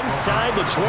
inside the 20.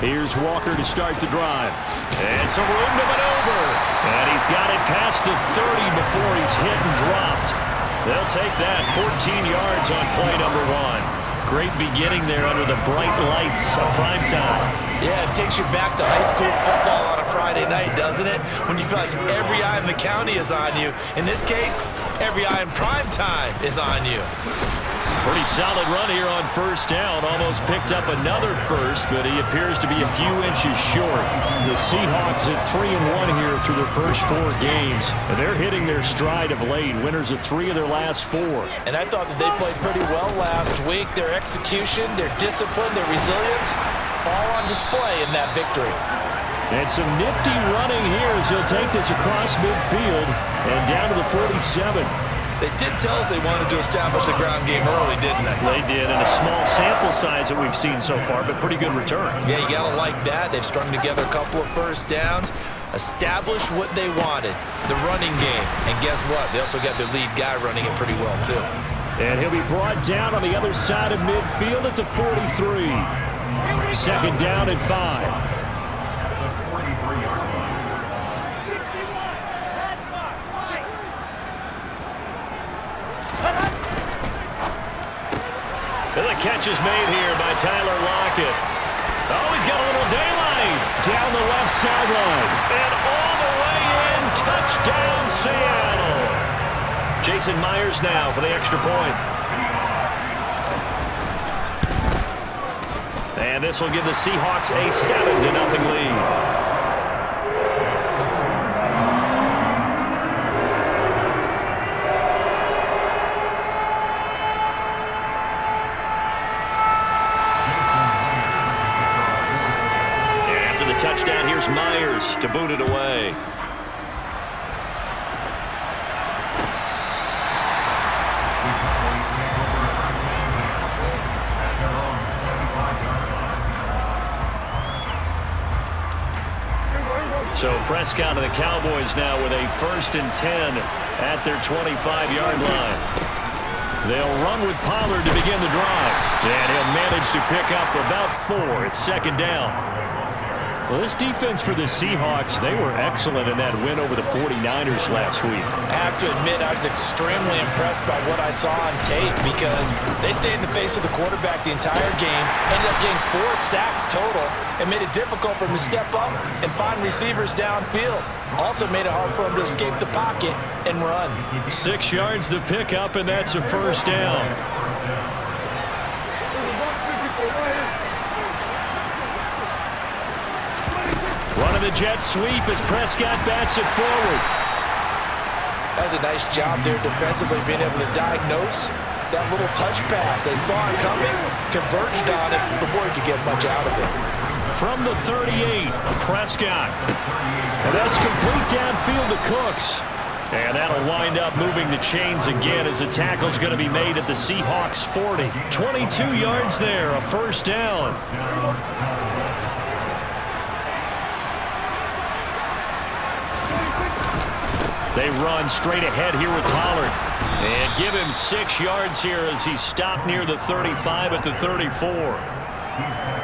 Here's Walker to start the drive. And some room to maneuver. And he's got it past the 30 before he's hit and dropped. They'll take that 14 yards on play number 1. Great beginning there under the bright lights of primetime. Yeah, it takes you back to high school football on a Friday night, doesn't it? When you feel like every eye in the county is on you. In this case, every eye in primetime is on you. Pretty solid run here on first down. Almost picked up another first, but he appears to be a few inches short. The Seahawks at 3-1 here through their first 4 games. And they're hitting their stride of late. Winners of 3 of their last 4. And I thought that they played pretty well last week. Their execution, their discipline, their resilience, all on display in that victory. And some nifty running here as he'll take this across midfield and down to the 47. They did tell us they wanted to establish the ground game early, didn't they? They did, and a small sample size that we've seen so far, but pretty good return. Yeah, you got to like that. They've strung together a couple of first downs, established what they wanted, the running game. And guess what? They also got their lead guy running it pretty well, too. And he'll be brought down on the other side of midfield at the 43. Second down and 5. The catch is made here by Tyler Lockett. Oh, he's got a little daylight down the left sideline. And all the way in, touchdown Seattle. Jason Myers now for the extra point. And this will give the Seahawks a 7-0 lead. Touchdown, here's Myers to boot it away. So Prescott and the Cowboys now with a 1st and 10 at their 25-yard line. They'll run with Pollard to begin the drive. And he'll manage to pick up about 4. It's second down. Well, this defense for the Seahawks, they were excellent in that win over the 49ers last week. I have to admit, I was extremely impressed by what I saw on tape because they stayed in the face of the quarterback the entire game, ended up getting 4 sacks total, and made it difficult for him to step up and find receivers downfield. Also made it hard for him to escape the pocket and run. 6 yards the pickup, and that's a first down. Running the jet sweep as Prescott bats it forward. That was a nice job there defensively, being able to diagnose that little touch pass. They saw it coming, converged on it before he could get much out of it. From the 38, Prescott. And that's complete downfield to Cooks. And that'll wind up moving the chains again as the tackle's going to be made at the Seahawks 40. 22 yards there, a first down. They run straight ahead here with Pollard. And give him 6 yards here as he stopped near the 35 at the 34.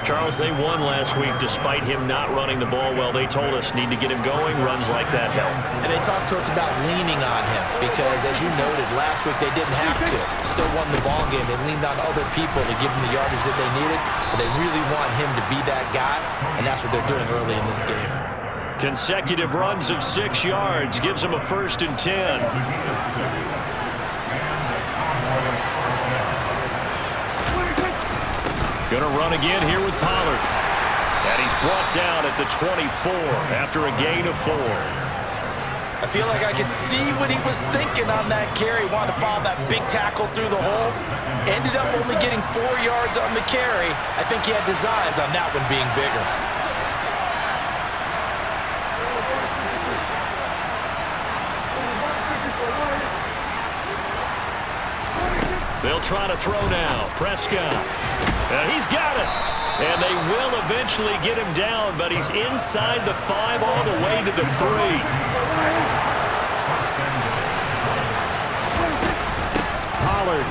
Charles, they won last week despite him not running the ball well. They told us need to get him going. Runs like that help. And they talked to us about leaning on him because, as you noted, last week they didn't have to. Still won the ball game. They leaned on other people to give them the yardage that they needed. But they really want him to be that guy, and that's what they're doing early in this game. Consecutive runs of 6 yards gives him a 1st and 10. Gonna run again here with Pollard. And he's brought down at the 24 after a gain of 4. I feel like I could see what he was thinking on that carry. Wanted to follow that big tackle through the hole. Ended up only getting 4 yards on the carry. I think he had designs on that one being bigger. They'll try to throw now. Prescott. And he's got it. And they will eventually get him down, but he's inside the 5 all the way to the 3. Pollard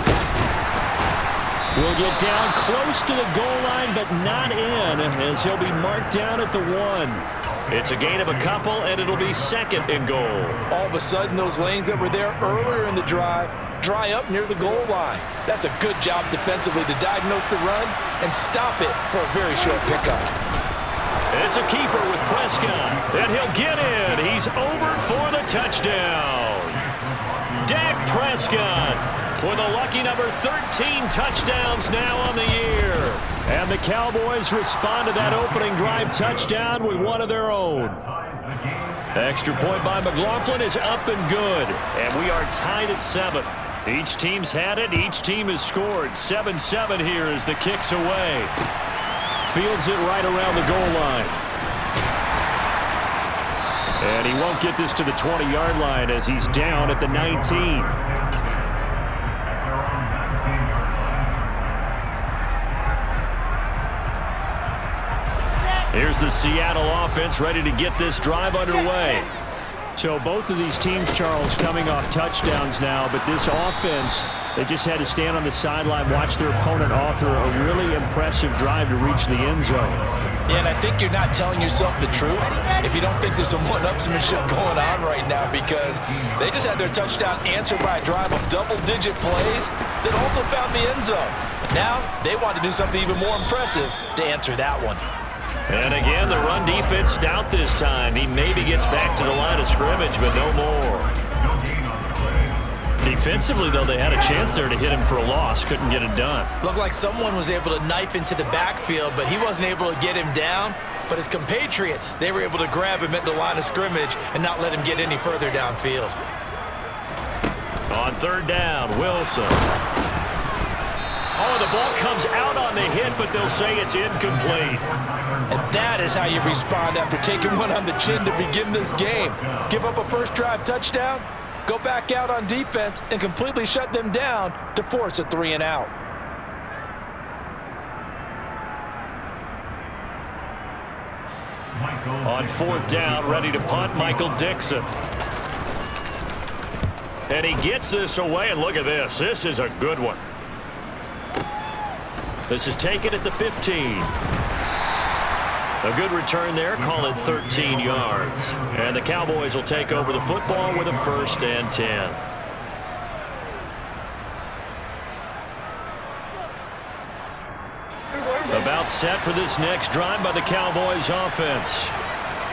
will get down close to the goal line, but not in, as he'll be marked down at the 1. It's a gain of a couple, and it'll be 2nd and goal. All of a sudden, those lanes that were there earlier in the drive dry up near the goal line. That's a good job defensively to diagnose the run and stop it for a very short pickup. It's a keeper with Prescott, and he'll get in. He's over for the touchdown. Dak Prescott with a lucky number 13 touchdowns now on the year. And the Cowboys respond to that opening drive touchdown with one of their own. Extra point by McLaughlin is up and good. And we are tied at 7. Each team's had it. Each team has scored. 7-7 here as the kick's away. Fields it right around the goal line. And he won't get this to the 20-yard line as he's down at the 19. Here's the Seattle offense ready to get this drive underway. So both of these teams, Charles, coming off touchdowns now, but this offense, they just had to stand on the sideline, watch their opponent author a really impressive drive to reach the end zone. Yeah, and I think you're not telling yourself the truth if you don't think there's some one-upsmanship going on right now, because they just had their touchdown answered by a drive of double-digit plays that also found the end zone. Now they want to do something even more impressive to answer that one. And again, the run defense stout this time. He maybe gets back to the line of scrimmage, but no more. Defensively, though, they had a chance there to hit him for a loss. Couldn't get it done. Looked like someone was able to knife into the backfield, but he wasn't able to get him down. But his compatriots, they were able to grab him at the line of scrimmage and not let him get any further downfield. On 3rd down, Wilson. Oh, the ball comes out on the hit, but they'll say it's incomplete. And that is how you respond after taking one on the chin to begin this game. Give up a first drive touchdown, go back out on defense, and completely shut them down to force a 3-and-out. On 4th down, ready to punt, Michael Dixon. And he gets this away, and look at this. This is a good one. This is taken at the 15. A good return there, call it 13 yards. And the Cowboys will take over the football with a 1st and 10. About set for this next drive by the Cowboys offense.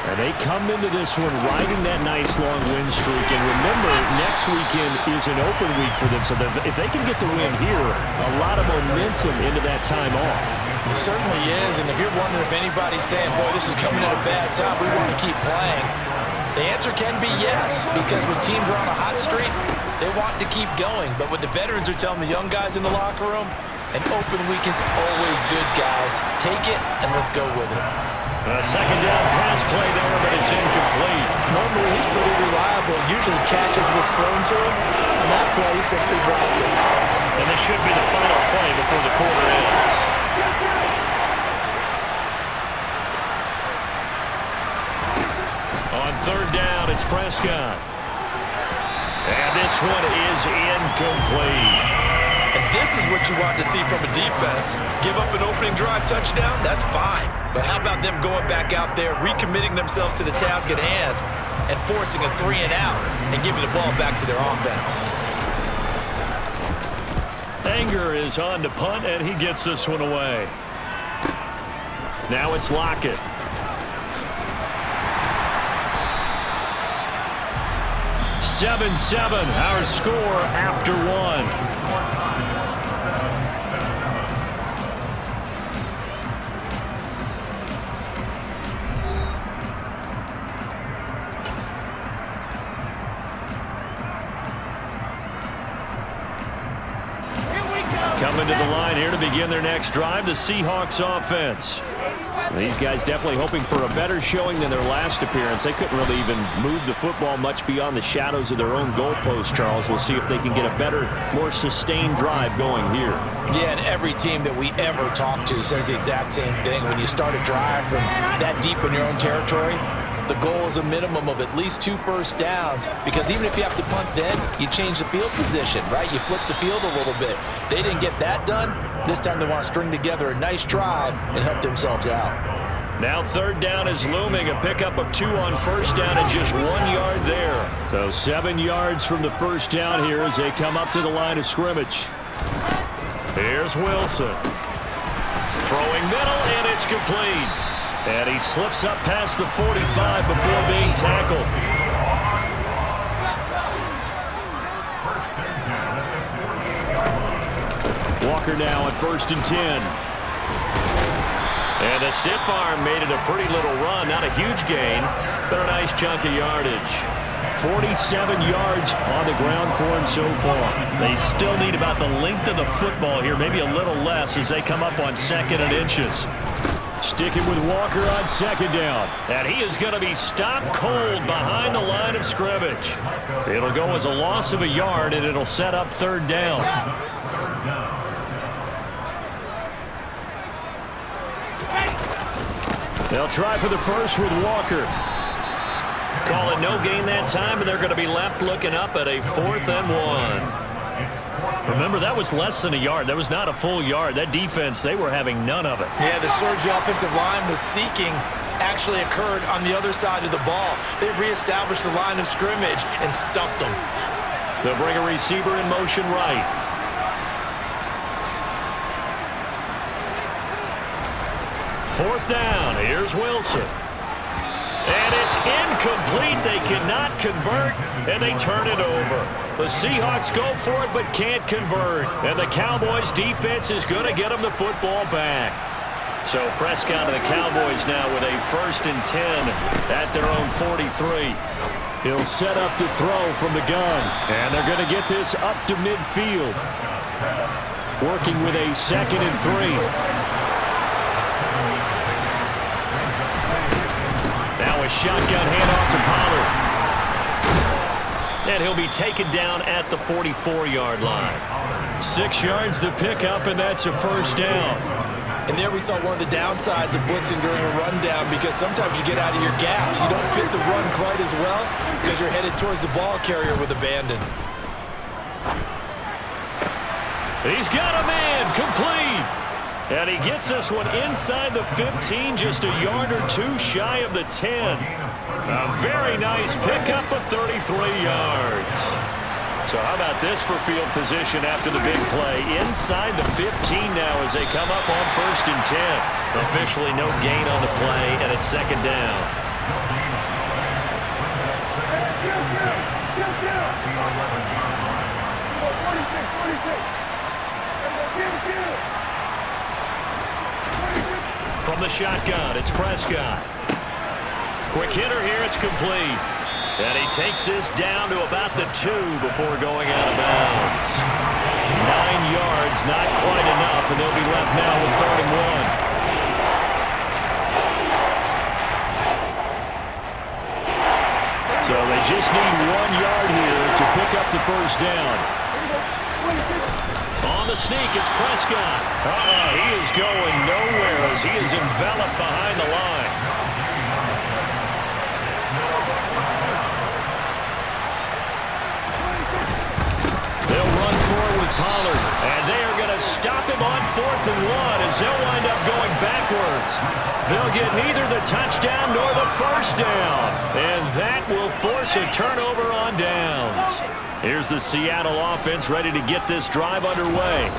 And they come into this one riding that nice long win streak. And remember, next weekend is an open week for them. So if they can get the win here, a lot of momentum into that time off. It certainly is. And if you're wondering if anybody's saying, boy, this is coming at a bad time, we want to keep playing, the answer can be yes. Because when teams are on a hot streak, they want to keep going. But what the veterans are telling the young guys in the locker room, an open week is always good, guys. Take it and let's go with it. A 2nd down pass play there, but it's incomplete. Normally he's pretty reliable. Usually catches what's thrown to him. On that play, he simply dropped it. And this should be the final play before the quarter ends. On 3rd down, it's Prescott. And this one is incomplete. And this is what you want to see from a defense. Give up an opening drive touchdown, that's fine. But how about them going back out there, recommitting themselves to the task at hand, and forcing a 3-and-out and giving the ball back to their offense. Anger is on to punt, and he gets this one away. Now it's Lockett. (7-7), our score after 1. Coming to the line here to begin their next drive, the Seahawks offense. These guys definitely hoping for a better showing than their last appearance. They couldn't really even move the football much beyond the shadows of their own goalpost, Charles. We'll see if they can get a better, more sustained drive going here. Yeah, and every team that we ever talk to says the exact same thing. When you start a drive from that deep in your own territory, the goal is a minimum of at least 2 first downs, because even if you have to punt then, you change the field position, right? You flip the field a little bit. They didn't get that done. This time they want to string together a nice drive and help themselves out. Now 3rd down is looming, a pickup of 2 on first down and just 1 yard there. So 7 yards from the first down here as they come up to the line of scrimmage. Here's Wilson. Throwing middle, and it's complete. And he slips up past the 45 before being tackled. Walker now at 1st and 10. And a stiff arm made it a pretty little run. Not a huge gain, but a nice chunk of yardage. 47 yards on the ground for him so far. They still need about the length of the football here, maybe a little less as they come up on 2nd and inches. Sticking with Walker on 2nd down. And he is going to be stopped cold behind the line of scrimmage. It'll go as a loss of a yard, and it'll set up 3rd down. They'll try for the first with Walker. Call it no gain that time, and they're going to be left looking up at a 4th and 1. Remember, that was less than a yard. That was not a full yard. That defense, they were having none of it. Yeah, the surge the offensive line was seeking actually occurred on the other side of the ball. They reestablished the line of scrimmage and stuffed them. They'll bring a receiver in motion right. Fourth down. Here's Wilson. And it's incomplete. They cannot convert, and they turn it over. The Seahawks go for it but can't convert. And the Cowboys defense is going to get them the football back. So Prescott and the Cowboys now with a 1st and 10 at their own 43. He'll set up to throw from the gun. And they're going to get this up to midfield. Working with a 2nd and 3. Now a shotgun handoff to Pollard. And he'll be taken down at the 44-yard line. 6 yards the pickup, and that's a 1st down. And there we saw one of the downsides of blitzing during a rundown, because sometimes you get out of your gaps. You don't fit the run quite as well because you're headed towards the ball carrier with abandon. He's got a man, complete. And he gets this one inside the 15, just a yard or 2 shy of the 10. A very nice pickup of 33 yards. So how about this for field position after the big play? Inside the 15 now as they come up on 1st and 10. Officially no gain on the play, and it's 2nd down. From the shotgun, it's Prescott. Quick hitter here, it's complete. And he takes this down to about the 2 before going out of bounds. 9 yards, not quite enough, and they'll be left now with 3rd and 1. So they just need 1 yard here to pick up the 1st down. On the sneak, it's Prescott. He is going nowhere as he is enveloped behind the line. They'll run forward with Pollard, and they are going to stop him on 4th and 1 as they'll wind up going backwards. They'll get neither the touchdown nor the 1st down, and that will force a turnover on downs. Here's the Seattle offense ready to get this drive underway.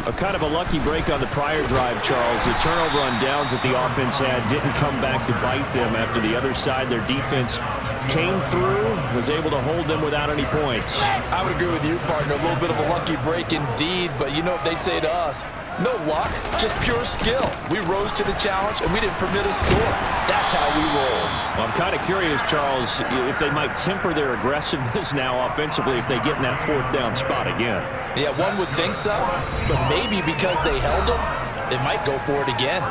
A kind of a lucky break on the prior drive, Charles. The turnover on downs that the offense had didn't come back to bite them after the other side. Their defense came through, was able to hold them without any points. I would agree with you, partner. A little bit of a lucky break indeed, but you know what they'd say to us. No luck, just pure skill. We rose to the challenge, and we didn't permit a score. That's how we roll. Well, I'm kind of curious, Charles, if they might temper their aggressiveness now offensively if they get in that 4th down spot again. Yeah, one would think so, but maybe because they held them, they might go for it again.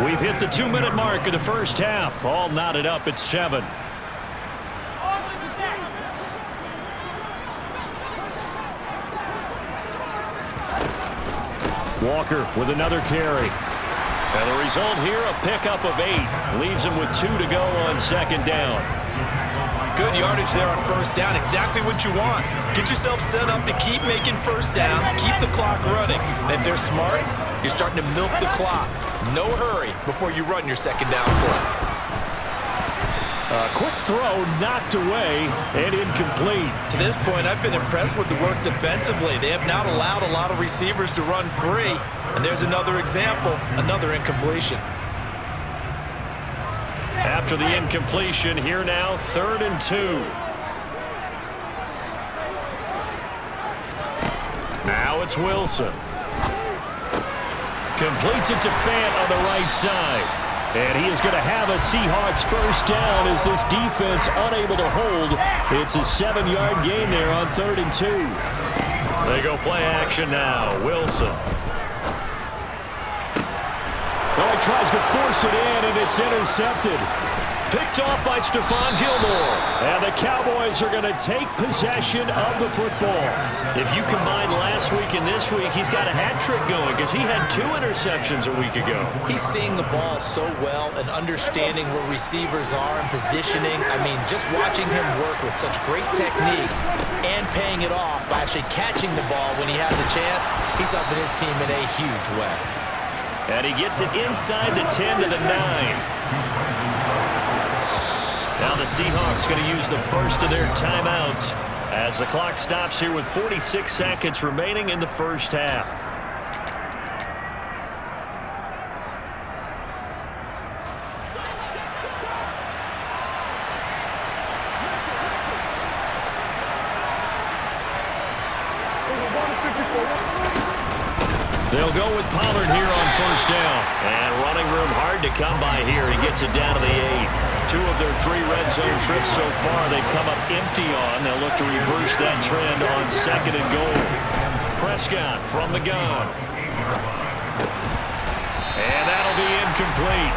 We've hit the 2-minute mark of the first half. All knotted up at 7. Walker with another carry. And the result here, a pickup of 8. Leaves him with 2 to go on 2nd down. Good yardage there on 1st down. Exactly what you want. Get yourself set up to keep making 1st downs, keep the clock running. And if they're smart, you're starting to milk the clock. No hurry before you run your 2nd down play. A quick throw knocked away and incomplete. To this point, I've been impressed with the work defensively. They have not allowed a lot of receivers to run free. And there's another example, another incompletion. After the incompletion, here now, 3rd and 2. Now it's Wilson. Completes it to Fant on the right side. And he is going to have a Seahawks 1st down as this defense unable to hold. It's a 7-yard gain there on 3rd and 2. They go play action now. Wilson. Oh, he tries to force it in, and it's intercepted. Picked off by Stephon Gilmore. And the Cowboys are going to take possession of the football. If you combine last week and this week, he's got a hat trick going because he had 2 interceptions a week ago. He's seeing the ball so well and understanding where receivers are and positioning. I mean, just watching him work with such great technique and paying it off by actually catching the ball when he has a chance, he's helping his team in a huge way. And he gets it inside the 10 to the 9. Now the Seahawks going to use the first of their timeouts as the clock stops here with 46 seconds remaining in the first half. They'll go with Pollard here on 1st down. And running room hard to come by here. He gets it down to the 8. 2 of their 3 red zone trips so far they've come up empty on. They'll look to reverse that trend on 2nd and goal. Prescott from the gun. And that'll be incomplete.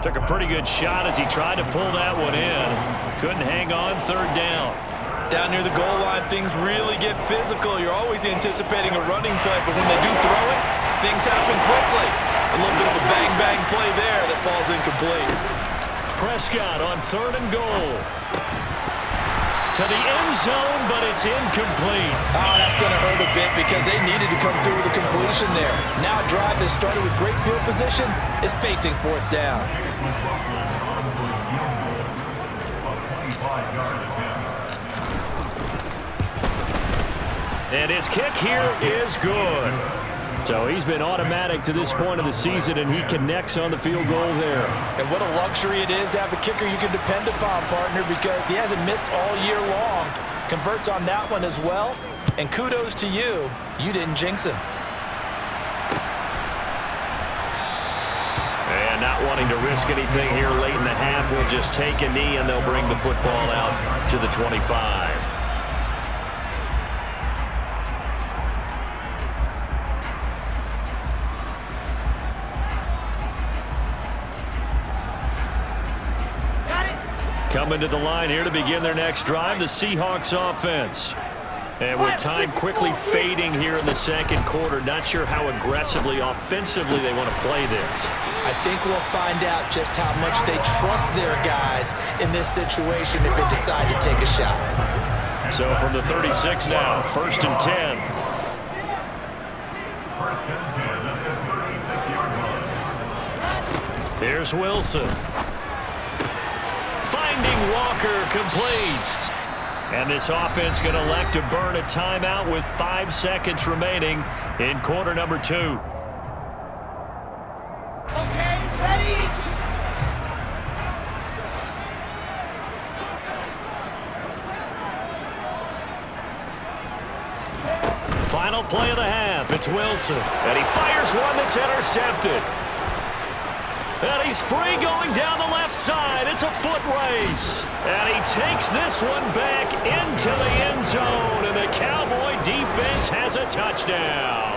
Took a pretty good shot as he tried to pull that one in. Couldn't hang on 3rd down. Down near the goal line, things really get physical. You're always anticipating a running play, but when they do throw it, things happen quickly. A little bit of a bang-bang play there that falls incomplete. Prescott on 3rd and goal. To the end zone, but it's incomplete. Oh, that's going to hurt a bit because they needed to come through with a completion there. Now a drive that started with great field position is facing 4th down. And his kick here is good. So he's been automatic to this point of the season, and he connects on the field goal there. And what a luxury it is to have a kicker you can depend upon, partner, because he hasn't missed all year long. Converts on that one as well. And kudos to you. You didn't jinx him. And not wanting to risk anything here late in the half, we'll just take a knee, and they'll bring the football out to the 25. Coming to the line here to begin their next drive, the Seahawks offense. And with time quickly fading here in the 2nd quarter, not sure how aggressively, offensively they want to play this. I think we'll find out just how much they trust their guys in this situation if they decide to take a shot. So from the 36 now, 1st and 10. Here's Wilson. Finding Walker complete. And this offense going to elect to burn a timeout with 5 seconds remaining in quarter number 2. Okay, ready? Final play of the half. It's Wilson. And he fires one that's intercepted. And he's free going down the left side. It's a foot race. And he takes this one back into the end zone. And the Cowboy defense has a touchdown.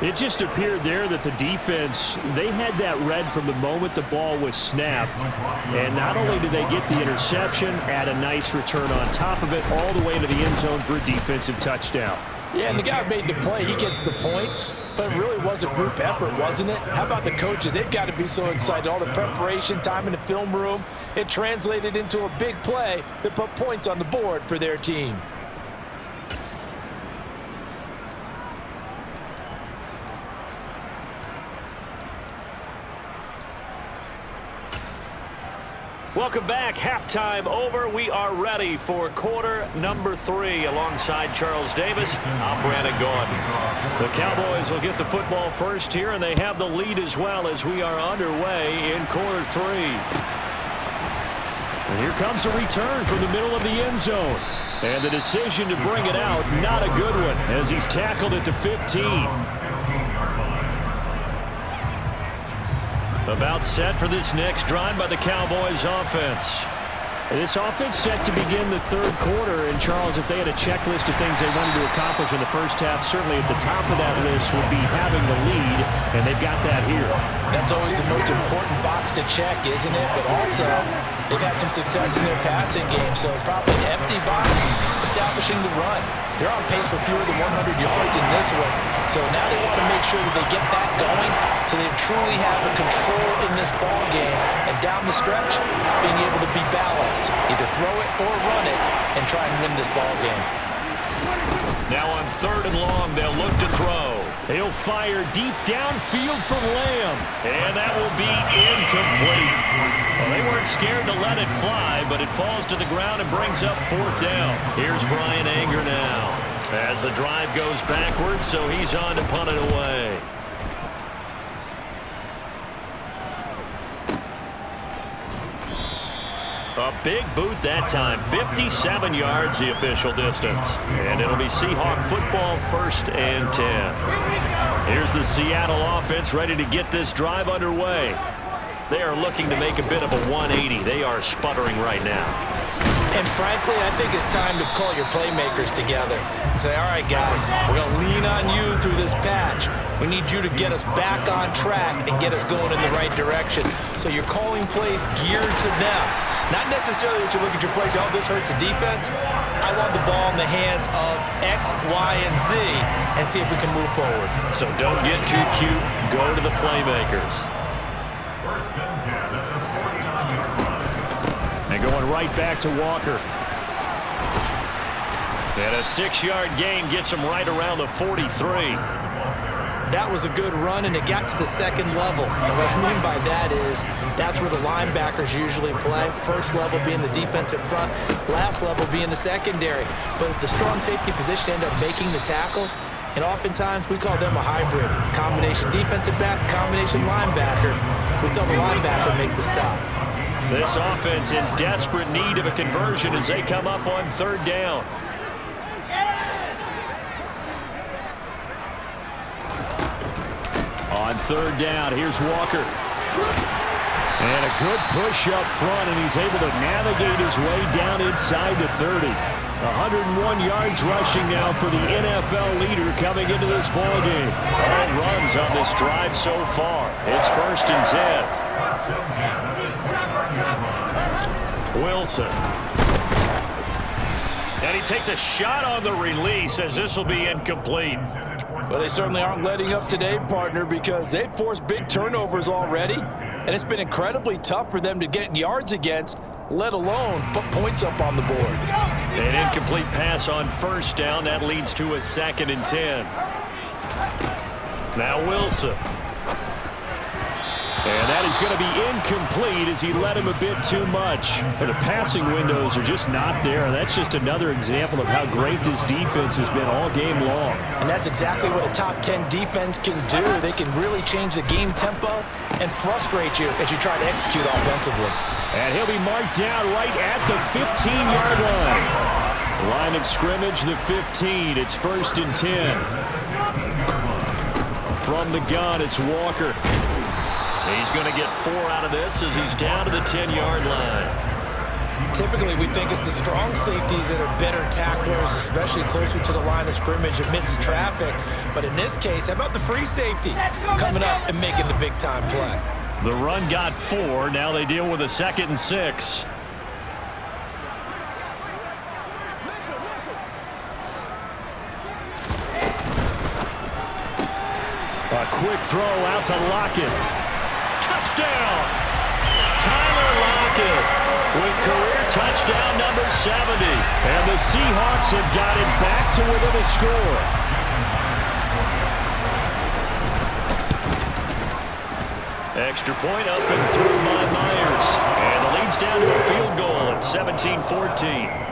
It just appeared there that the defense, they had that read from the moment the ball was snapped. And not only did they get the interception, add a nice return on top of it, all the way to the end zone for a defensive touchdown. Yeah, and the guy who made the play, he gets the points, but it really was a group effort, wasn't it? How about the coaches? They've got to be so excited. All the preparation, time in the film room, it translated into a big play that put points on the board for their team. Welcome back. Halftime over. We are ready for quarter number 3. Alongside Charles Davis, I'm Brandon Gordon. The Cowboys will get the football first here, and they have the lead as well as we are underway in quarter 3. And here comes a return from the middle of the end zone. And the decision to bring it out, not a good one, as he's tackled at the 15. About set for this next drive by the Cowboys offense. This offense set to begin the third quarter. And, Charles, if they had a checklist of things they wanted to accomplish in the first half, certainly at the top of that list would be having the lead, and they've got that here. That's always the most important box to check, isn't it? But also, they've had some success in their passing game, so probably an empty box establishing the run. They're on pace for fewer than 100 yards in this one. So now they want to make sure that they get that going so they truly have a control in this ball game. And down the stretch, being able to be balanced. Either throw it or run it and try and win this ball game. Now on 3rd and long, they'll look to throw. He'll fire deep downfield from Lamb. And that will be incomplete. Well, they weren't scared to let it fly, but it falls to the ground and brings up 4th down. Here's Brian Anger now, as the drive goes backwards, so he's on to punt it away. A big boot that time. 57 yards the official distance. And it'll be Seahawk football 1st and 10. Here's the Seattle offense ready to get this drive underway. They are looking to make a bit of a 180. They are sputtering right now. And frankly, I think it's time to call your playmakers together and say, all right, guys, we're going to lean on you through this patch. We need you to get us back on track and get us going in the right direction. So you're calling plays geared to them. Not necessarily that you look at your plays, oh, this hurts the defense. I want the ball in the hands of X, Y, and Z and see if we can move forward. So don't get too cute. Go to the playmakers. And going right back to Walker. And a 6-yard gain gets him right around the 43. That was a good run, and it got to the 2nd level. And what I mean by that is that's where the linebackers usually play. First level being the defensive front, last level being the secondary. But the strong safety position ended up making the tackle, and oftentimes we call them a hybrid. Combination defensive back, combination linebacker. We saw the linebacker make the stop. This offense in desperate need of a conversion as they come up on 3rd down. On 3rd down, here's Walker. And a good push up front, and he's able to navigate his way down inside the 30. 101 yards rushing now for the NFL leader coming into this ballgame. All runs on this drive so far. It's 1st and 10. Wilson. And he takes a shot on the release as this will be incomplete. Well, they certainly aren't letting up today, partner, because they've forced big turnovers already, and it's been incredibly tough for them to get yards against, let alone put points up on the board. An incomplete pass on 1st down. That leads to a 2nd and 10. Now Wilson. And that is going to be incomplete as he let him a bit too much. And the passing windows are just not there. And that's just another example of how great this defense has been all game long. And that's exactly what a top 10 defense can do. They can really change the game tempo and frustrate you as you try to execute offensively. And he'll be marked down right at the 15-yard line. Line of scrimmage, the 15. It's 1st and 10. From the gun, it's Walker. He's going to get 4 out of this as he's down to the 10-yard line. Typically, we think it's the strong safeties that are better tacklers, especially closer to the line of scrimmage amidst traffic. But in this case, how about the free safety coming up and making the big-time play? The run got 4. Now they deal with a 2nd and 6. A quick throw out to Lockett. Touchdown! Tyler Lockett with career touchdown number 70. And the Seahawks have got it back to within a score. Extra point up and through by Myers. And the lead's down to a field goal at 17-14.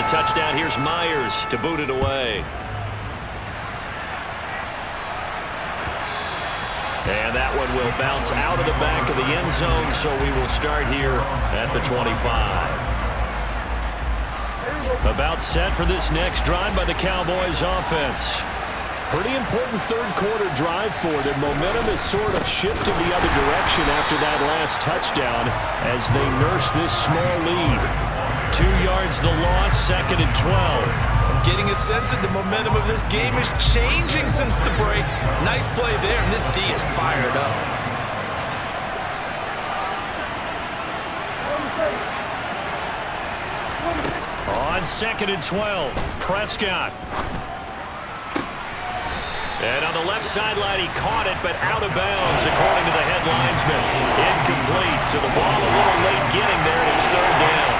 Touchdown, here's Myers to boot it away. And that one will bounce out of the back of the end zone, so we will start here at the 25. About set for this next drive by the Cowboys offense. Pretty important third-quarter drive for them. Momentum has sort of shifted the other direction after that last touchdown as they nurse this small lead. 2 yards the loss, 2nd and 12. I'm getting a sense that the momentum of this game is changing since the break. Nice play there, and this D is fired up. On 2nd and 12, Prescott. And on the left sideline, he caught it, but out of bounds, according to the head linesman. Incomplete, so the ball a little late getting there, and it's 3rd down.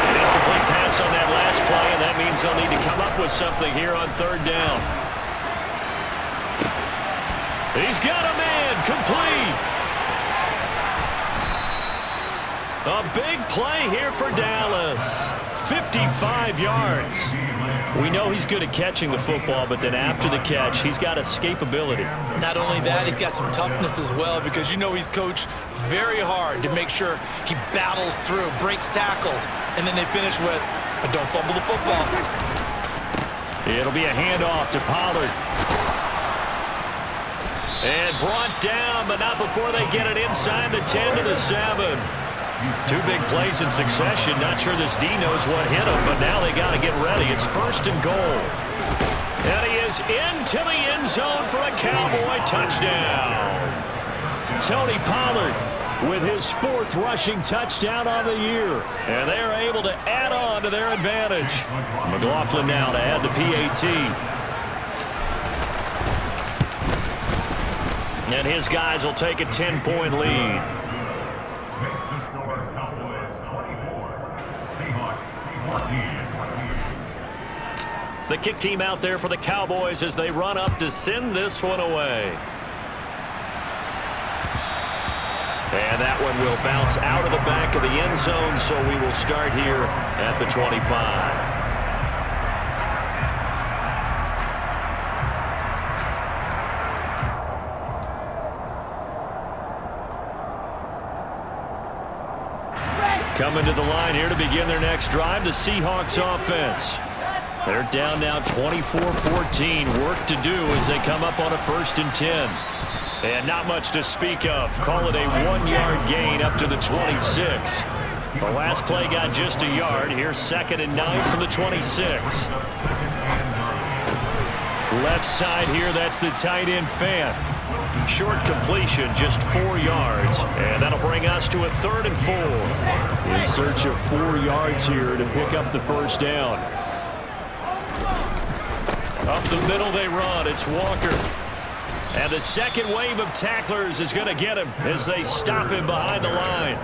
An incomplete pass on that last play, and that means they'll need to come up with something here on 3rd down. He's got a man, complete. A big play here for Dallas. 55 yards. We know he's good at catching the football, but then after the catch, he's got escapability. Not only that, he's got some toughness as well, because you know he's coached very hard to make sure he battles through, breaks tackles, and then they finish with, but don't fumble the football. It'll be a handoff to Pollard. And brought down, but not before they get it inside the 10 to the 7. 2 big plays in succession. Not sure this D knows what hit him, but now they got to get ready. It's 1st and goal. And he is into the end zone for a Cowboy touchdown. Tony Pollard with his 4th rushing touchdown on the year. And they are able to add on to their advantage. McLaughlin now to add the PAT. And his guys will take a 10-point lead. The kick team out there for the Cowboys as they run up to send this one away. And that one will bounce out of the back of the end zone, so we will start here at the 25. Coming to the line here to begin their next drive, the Seahawks offense. They're down now 24-14. Work to do as they come up on a 1st and 10. And not much to speak of. Call it a 1-yard gain up to the 26. The last play got just a yard. Here's 2nd and 9 from the 26. Left side here, that's the tight end Fant. Short completion, just 4 yards. And that'll bring us to a 3rd and 4. In search of 4 yards here to pick up the 1st down. Up the middle they run. It's Walker. And the second wave of tacklers is going to get him as they stop him behind the line.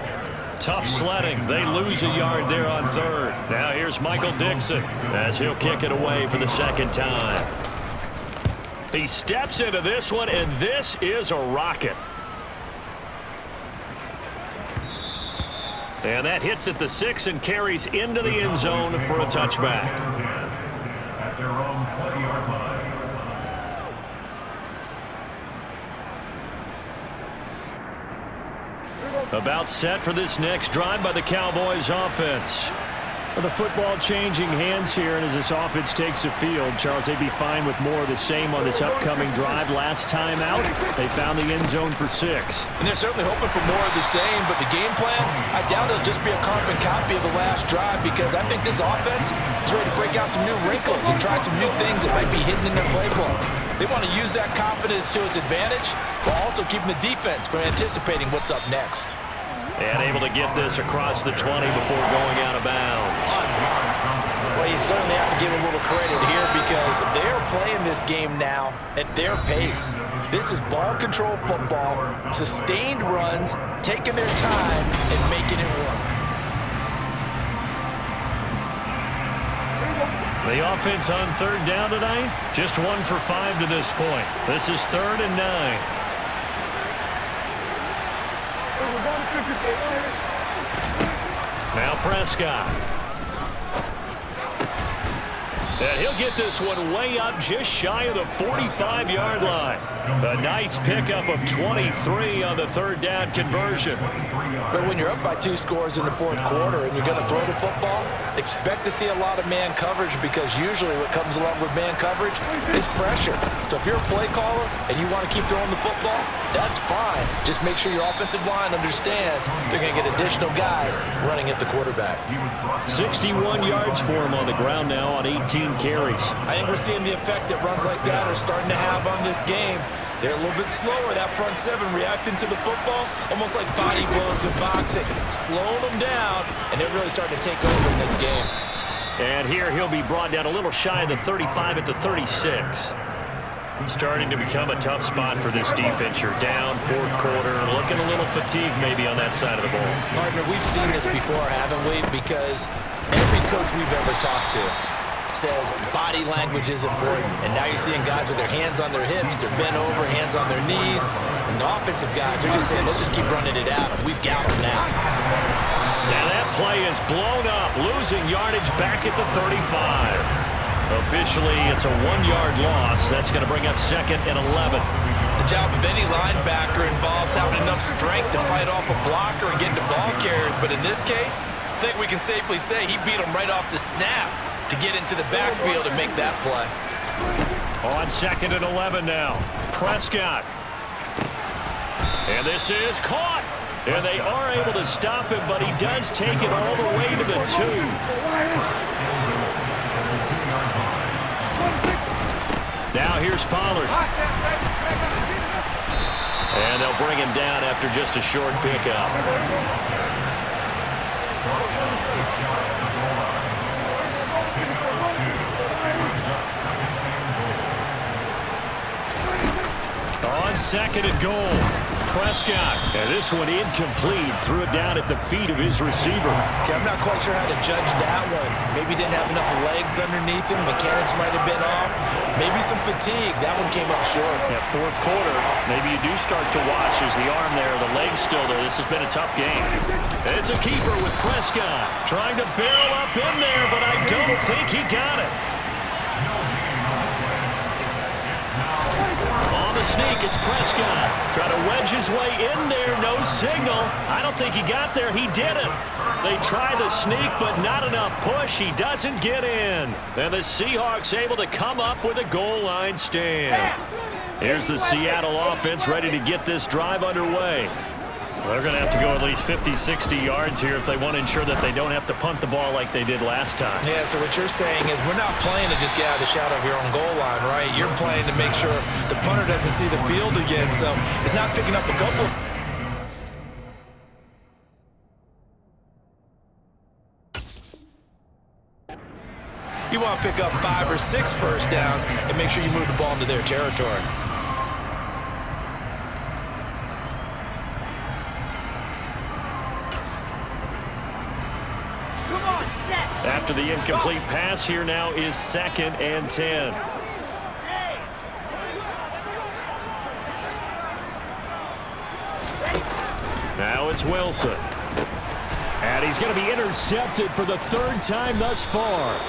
Tough sledding. They lose a yard there on 3rd. Now here's Michael Dixon as he'll kick it away for the 2nd time. He steps into this one, and this is a rocket. And that hits at the 6 and carries into the end zone for a touchback. About set for this next drive by the Cowboys offense. Well, the football changing hands here, and as this offense takes the field, Charles, they'd be fine with more of the same on this upcoming drive. Last time out, they found the end zone for 6. And they're certainly hoping for more of the same, but the game plan, I doubt it'll just be a carbon copy of the last drive, because I think this offense is ready to break out some new wrinkles and try some new things that might be hidden in their playbook. They want to use that confidence to its advantage, while also keeping the defense from anticipating what's up next. And able to get this across the 20 before going out of bounds. Well, you certainly have to give a little credit here because they're playing this game now at their pace. This is ball control football, sustained runs, taking their time and making it work. The offense on third down tonight, just 1 for 5 to this point. This is 3rd and 9. Now Prescott. And he'll get this one way up just shy of the 45-yard line. A nice pickup of 23 on the third down conversion. But when you're up by 2 scores in the fourth quarter and you're going to throw the football, expect to see a lot of man coverage, because usually what comes along with man coverage is pressure. So if you're a play caller and you want to keep throwing the football, that's fine. Just make sure your offensive line understands they're going to get additional guys running at the quarterback. 61 yards for him on the ground now on 18 carries. I think we're seeing the effect that runs like that are starting to have on this game. They're a little bit slower, that front 7 reacting to the football, almost like body blows in boxing, slowing them down, and they're really starting to take over in this game. And here he'll be brought down a little shy of the 35 at the 36. Starting to become a tough spot for this defense. You're down, fourth quarter, looking a little fatigued maybe on that side of the ball. Partner, we've seen this before, haven't we? Because every coach we've ever talked to says body language is important. And now you're seeing guys with their hands on their hips, they're bent over, hands on their knees. And the offensive guys are just saying, let's just keep running it at them. We've got them now. Now that play is blown up, losing yardage back at the 35. Officially, it's a 1-yard loss. That's going to bring up 2nd and 11. The job of any linebacker involves having enough strength to fight off a blocker and get into ball carriers. But in this case, I think we can safely say he beat him right off the snap to get into the backfield and make that play. On 2nd and 11 now. Prescott. And this is caught. And they are able to stop him, but he does take it all the way to the 2. Now here's Pollard. And they'll bring him down after just a short pickup. On 2nd and goal, Prescott. And this one incomplete. Threw it down at the feet of his receiver. Okay, I'm not quite sure how to judge that one. Maybe didn't have enough legs underneath him. Mechanics might have been off. Maybe some fatigue. That one came up short. That fourth quarter, maybe you do start to watch as the arm there, the leg's still there. This has been a tough game. It's a keeper with Prescott. Trying to barrel up in there, but I don't think he got it. On the sneak, it's Prescott. Trying to wedge his way in there, no signal. I don't think he got there. He didn't. They try the sneak, but not enough push. He doesn't get in. And the Seahawks able to come up with a goal line stand. Here's the Seattle offense ready to get this drive underway. They're going to have to go at least 50, 60 yards here if they want to ensure that they don't have to punt the ball like they did last time. Yeah, so what you're saying is we're not playing to just get out of the shadow of your own goal line, right? You're playing to make sure the punter doesn't see the field again, so it's not picking up a couple. You want to pick up 5 or 6 first downs and make sure you move the ball into their territory. After the incomplete pass, here now is 2nd and 10. Now it's Wilson. And he's going to be intercepted for the 3rd time thus far.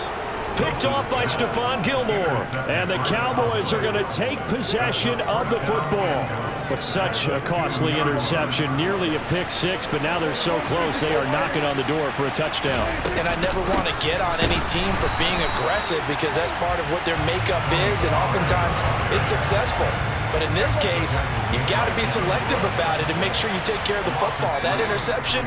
Picked off by Stephon Gilmore. And the Cowboys are going to take possession of the football. But such a costly interception, nearly a pick six, but now they're so close they are knocking on the door for a touchdown. And I never want to get on any team for being aggressive because that's part of what their makeup is, and oftentimes it's successful. But in this case, you've got to be selective about it and make sure you take care of the football. That interception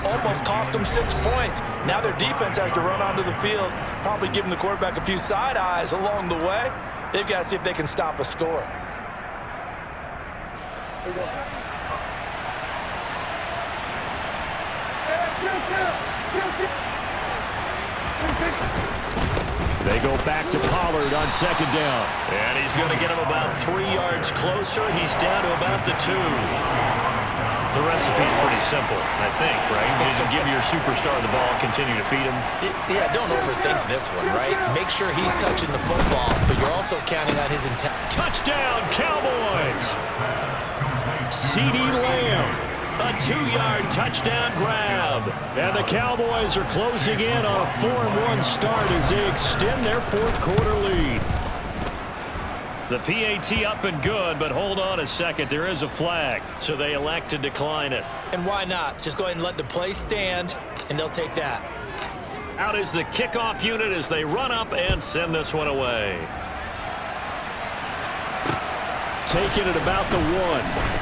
almost cost them 6 points. Now their defense has to run onto the field, probably giving the quarterback a few side eyes along the way. They've got to see if they can stop a score. They go back to Pollard on second down. And he's going to get him about 3 yards closer. He's down to about the 2. The recipe's pretty simple, I think, right? Just give your superstar the ball, continue to feed him. Yeah, don't overthink this one, right? Make sure he's touching the football, but you're also counting on his intent. Touchdown, Cowboys! CeeDee Lamb. A 2-yard touchdown grab. And the Cowboys are closing in on a 4-1 start as they extend their fourth quarter lead. The PAT up and good, but hold on a second. There is a flag, so they elect to decline it. And why not? Just go ahead and let the play stand, and they'll take that. Out is the kickoff unit as they run up and send this one away. Taking it about the 1.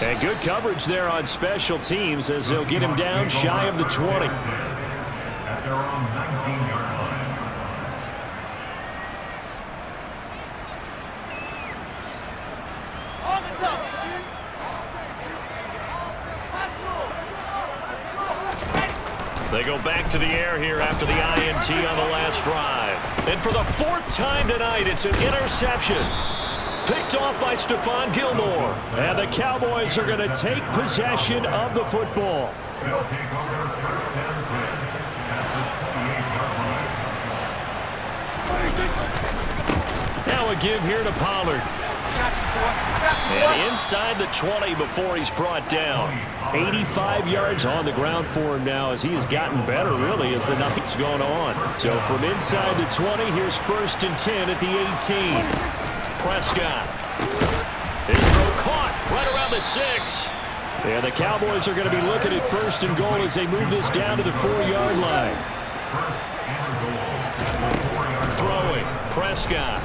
And good coverage there on special teams as they'll get him down shy of the 20. At their own 19-yard line. On the top. They go back to the air here after the INT on the last drive. And for the 4th time tonight, it's an interception. Picked off by Stephon Gilmore. And the Cowboys are going to take possession of the football. They'll take over first and 10 at the 28-yard line. Now a give here to Pollard. And inside the 20 before he's brought down. 85 yards on the ground for him now as he has gotten better, really, as the night's gone on. So from inside the 20, here's 1st and 10 at the 18. Prescott. His throw caught right around the 6. And the Cowboys are going to be looking at 1st and goal as they move this down to the 4-yard line. Throwing. Prescott.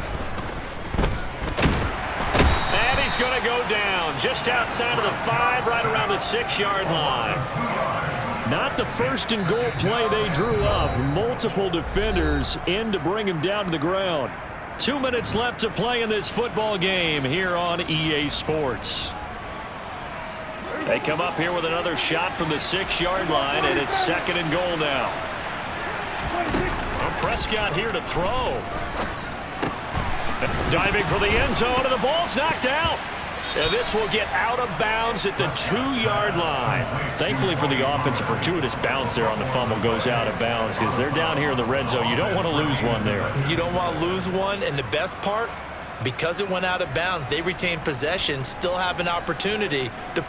And he's going to go down just outside of the 5, right around the 6-yard line. Not the 1st and goal play they drew up. Multiple defenders in to bring him down to the ground. 2 minutes left to play in this football game here on EA Sports. They come up here with another shot from the 6-yard line, and it's 2nd and goal now. Well, Prescott here to throw. Diving for the end zone, and the ball's knocked out. And this will get out of bounds at the 2-yard line. Thankfully for the offense, a fortuitous bounce there on the fumble goes out of bounds because they're down here in the red zone. You don't want to lose one there. You don't want to lose one, and the best part, because it went out of bounds, they retained possession, still have an opportunity to